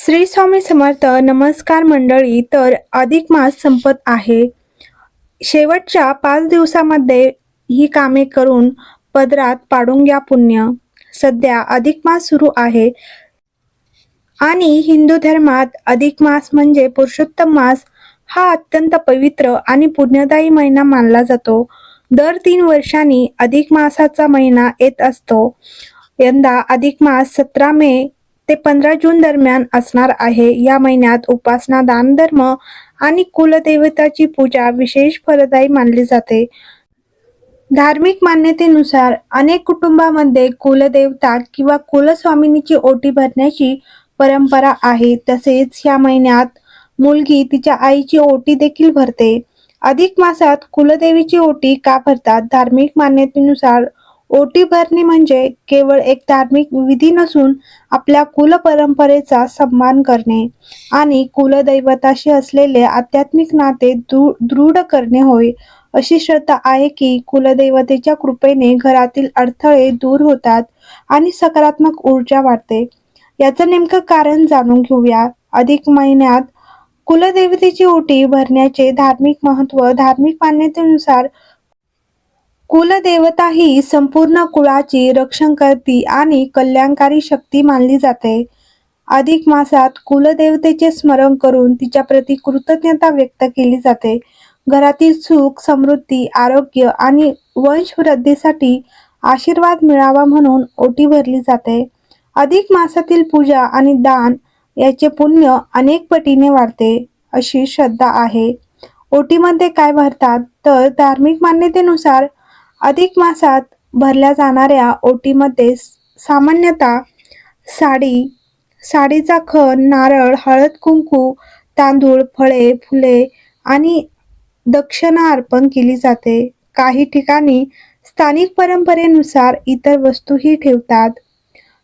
श्री स्वामी समर्थ. नमस्कार मंडळी. तर अधिक मास संपत आहे. शेवटच्या 5 दिवसामध्ये ही कामे करून पदरात पाडून घ्या पुण्य. सध्या अधिक मास सुरू आहे आणि हिंदू धर्मात अधिक मास म्हणजे पुरुषोत्तम मास हा अत्यंत पवित्र आणि पुण्यदायी महिना मानला जातो. दर 3 वर्षांनी अधिक मासाचा महिना येत असतो. यंदा अधिक मास 17 मे ते 15 जून दरम्यान असणार आहे. या महिन्यात उपासना, दानधर्म आणि कुलदेवताची पूजा विशेष फलदायी मानली जाते. धार्मिक मान्यतेनुसार अनेक कुटुंबांमध्ये कुलदेवता किंवा कुलस्वामिनीची ओटी भरण्याची परंपरा आहे. तसेच या महिन्यात मुलगी तिच्या आईची ओटी देखील भरते. अधिक मासात कुलदेवीची ओटी का भरतात? धार्मिक मान्यतेनुसार ओटी भरणे म्हणजे केवळ एक धार्मिक विधी नसून आपल्या कुलपरंपरेचा सन्मान करणे आणि कुलदैवताशी असलेले आध्यात्मिक नाते दृढ करणे होय. अशी श्रद्धा आहे की कुलदेवतेच्या कृपेने घरातील अडथळे दूर होतात आणि सकारात्मक ऊर्जा वाढते. याचं नेमकं कारण जाणून घेऊया. अधिक महिन्यात कुलदेवतेची ओटी भरण्याचे धार्मिक महत्त्व. धार्मिक मान्यतेनुसार कुलदेवता ही संपूर्ण कुळाची रक्षणकर्ती आणि कल्याणकारी शक्ती मानली जाते. अधिक मासात कुलदेवतेचे स्मरण करून तिच्या प्रती कृतज्ञता व्यक्त केली जाते. घरातील सुख, समृद्धी, आरोग्य आणि वंशवृद्धीसाठी आशीर्वाद मिळावा म्हणून ओटी भरली जाते. अधिक मासातील पूजा आणि दान याचे पुण्य अनेक पटीने वाढते अशी श्रद्धा आहे. ओटीमध्ये काय भरतात? तर धार्मिक मान्यतेनुसार अधिक मासात भरल्या जाणाऱ्या ओटीमध्ये सामान्यतः साडी, साडीचा खण, नारळ, हळद, कुंकू, तांदूळ, फळे, फुले आणि दक्षिणा अर्पण केली जाते. काही ठिकाणी स्थानिक परंपरेनुसार इतर वस्तूही ठेवतात.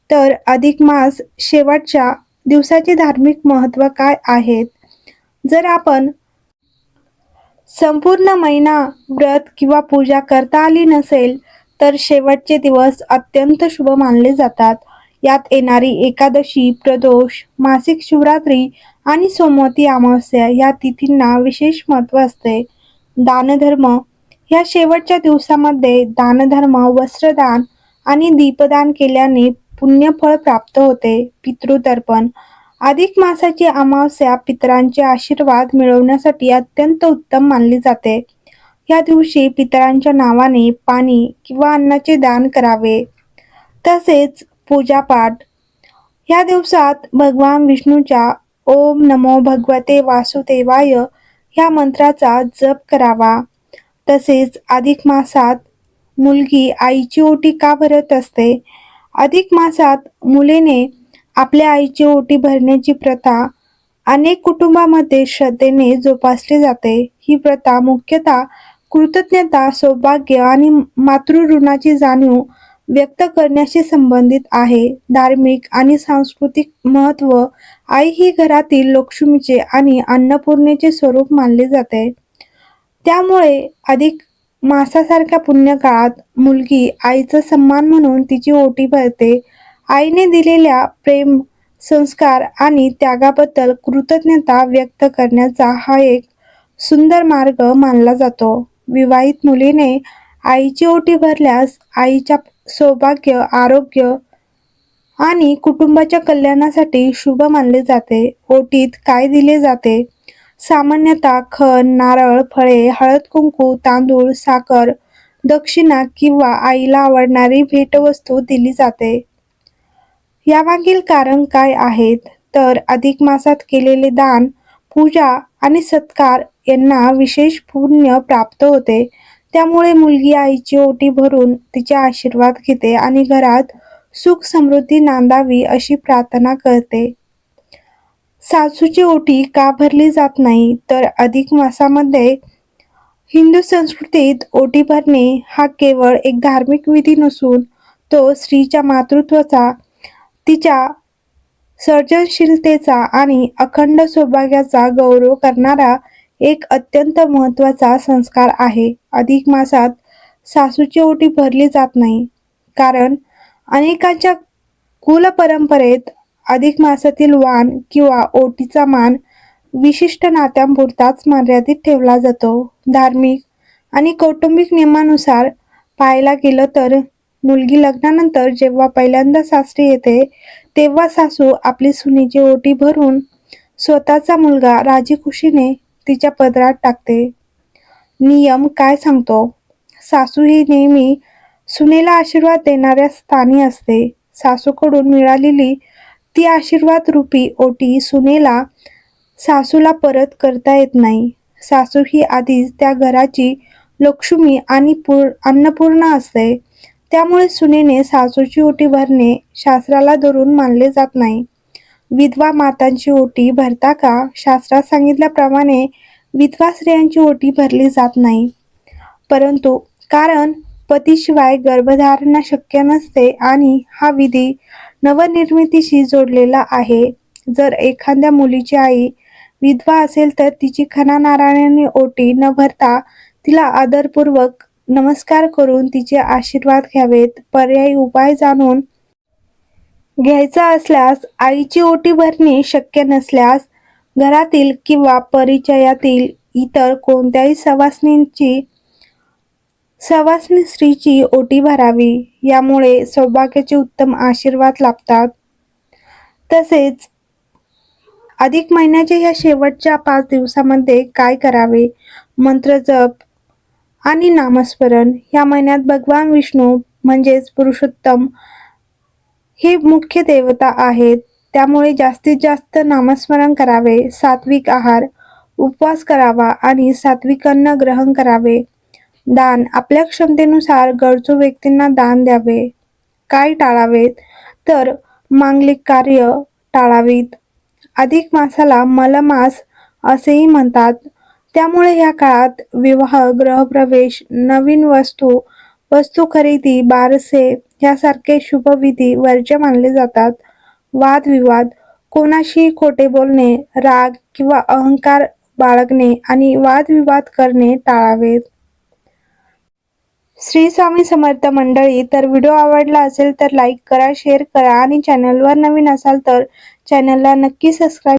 तर अधिक मास शेवटच्या दिवसाचे धार्मिक महत्त्व काय आहेत? जर आपण संपूर्ण महिना व्रत किंवा पूजा करता आली नसेल तर शेवटचे दिवस अत्यंत शुभ मानले जातात. यात येणारी एकादशी, प्रदोष, मासिक शिवरात्री आणि सोमवती अमावस्या या तिथींना विशेष महत्त्व असते. दानधर्म. या शेवटच्या दिवसामध्ये दानधर्म, वस्त्रदान आणि दीपदान केल्याने पुण्यफळ प्राप्त होते. पितृतर्पण. अधिक मासाची अमावस्या पितरांचे आशीर्वाद मिळवण्यासाठी अत्यंत उत्तम मानली जाते. या दिवशी पितरांच्या नावाने पाणी किंवा अन्नाचे दान करावे. तसेच पूजापाठ. या दिवसात भगवान विष्णूच्या ओम नमो भगवते वासुदेवाय या मंत्राचा जप करावा. तसेच अधिक मासात मुलगी आईची ओटी का भरत असते? अधिक मासात मुलीने आपल्या आईची ओटी भरण्याची प्रथा अनेक कुटुंबामध्ये श्रद्धेने जोपासली जाते. ही प्रथा मुख्यतः कृतज्ञता, सौभाग्य आणि मातृऋणाची जाणीव व्यक्त करण्याशी संबंधित आहे. धार्मिक आणि सांस्कृतिक महत्त्व. आई ही घरातील लक्ष्मीचे आणि अन्नपूर्णेचे स्वरूप मानले जाते. त्यामुळे अधिक मासासारख्या पुण्यकाळात मुलगी आईचा सन्मान म्हणून तिची ओटी भरते. आईने दिलेल्या प्रेम, संस्कार आणि त्यागाबद्दल कृतज्ञता व्यक्त करण्याचा हा एक सुंदर मार्ग मानला जातो. विवाहित मुलीने आईची ओटी भरल्यास आईच्या सौभाग्य, आरोग्य आणि कुटुंबाच्या कल्याणासाठी शुभ मानले जाते. ओटीत काय दिले जाते? सामान्यतः खण, नारळ, फळे, हळद, कुंकू, तांदूळ, साखर, दक्षिणा किंवा आईला आवडणारी भेटवस्तू दिली जाते. यामागील कारण काय आहेत? तर अधिक मासात केलेले दान, पूजा आणि सत्कार यांना विशेष पुण्य प्राप्त होते. त्यामुळे मुलगी आईची ओटी भरून तिचे आशीर्वाद घेते आणि घरात सुख समृद्धी नांदावी अशी प्रार्थना करते. सासूची ओटी का भरली जात नाही? तर अधिक मासामध्ये हिंदू संस्कृतीत ओटी भरणे हा केवळ एक धार्मिक विधी नसून तो स्त्रीच्या मातृत्वाचा, तिच्या सर्जनशीलतेचा आणि अखंड सौभाग्याचा गौरव करणारा एक अत्यंत महत्त्वाचा संस्कार आहे. अधिक मासात सासूची ओटी भरली जात नाही कारण अनेकांच्या कुलपरंपरेत अधिक मासातील वाण किंवा ओटीचा मान विशिष्ट नात्यांपुरताच मर्यादित ठेवला जातो. धार्मिक आणि कौटुंबिक नियमानुसार पाहायला गेलं तर मुलगी लग्नानंतर जेव्हा पहिल्यांदा सासरी येते तेव्हा सासू आपली सुनेची ओटी भरून स्वतःचा मुलगा राजीखुशीने तिच्या पदरात टाकते. नियम काय सांगतो? सासू ही नेहमी सुनेला आशीर्वाद देणाऱ्या स्थानी असते. सासूकडून मिळालेली ती आशीर्वाद रूपी ओटी सुनेला सासूला परत करता येत नाही. सासू ही आधीच त्या घराची लक्ष्मी आणि अन्नपूर्णा असते. त्यामुळे सुनेने सासूची ओटी भरणे शास्त्राला धरून मानले जात नाही. विधवा मातांची ओटी भरता का? शास्त्रात सांगितल्याप्रमाणे विधवा स्त्रियांची ओटी भरली जात नाही. परंतु कारण पतीशिवाय गर्भधारणा शक्य नसते आणि हा विधी नवनिर्मितीशी जोडलेला आहे. जर एखाद्या मुलीची आई विधवा असेल तर तिची खणा नारळाने ओटी न भरता तिला आदरपूर्वक नमस्कार करून तिचे आशीर्वाद घ्यावेत. पर्यायी उपाय जाणून घ्यायचा असल्यास आईची ओटी भरणे शक्य नसल्यास घरातील किंवा परिचयातील इतर कोणत्याही सवासनी स्त्रीची ओटी भरावी. यामुळे सौभाग्याचे उत्तम आशीर्वाद लाभतात. तसेच अधिक महिन्याच्या या शेवटच्या 5 दिवसामध्ये काय करावे? मंत्र जप आणि नामस्मरण. या महिन्यात भगवान विष्णू म्हणजेच पुरुषोत्तम हे मुख्य देवता आहेत. त्यामुळे जास्तीत जास्त नामस्मरण करावे. सात्विक आहार, उपवास करावा आणि सात्विक अन्न ग्रहण करावे. दान आपल्या क्षमतेनुसार गरजू व्यक्तींना दान द्यावे. काय टाळावेत? तर मांगलिक कार्य टाळावीत. अधिक मासाला मलमास असेही म्हणतात. त्यामुळे या काळात विवाह, गृहप्रवेश, नवीन वस्तू खरेदी, बारसे यासारखे शुभविधी वर्ज्य मानले जातात. वादविवाद, कोणाशी खोटे बोलणे, राग किंवा अहंकार बाळगणे आणि वादविवाद करणे टाळावेत. श्री स्वामी समर्थ मंडळी. तर व्हिडिओ आवडला असेल तर लाईक करा, शेअर करा आणि चॅनलवर नवीन असाल तर चॅनलला नक्की सबस्क्राईब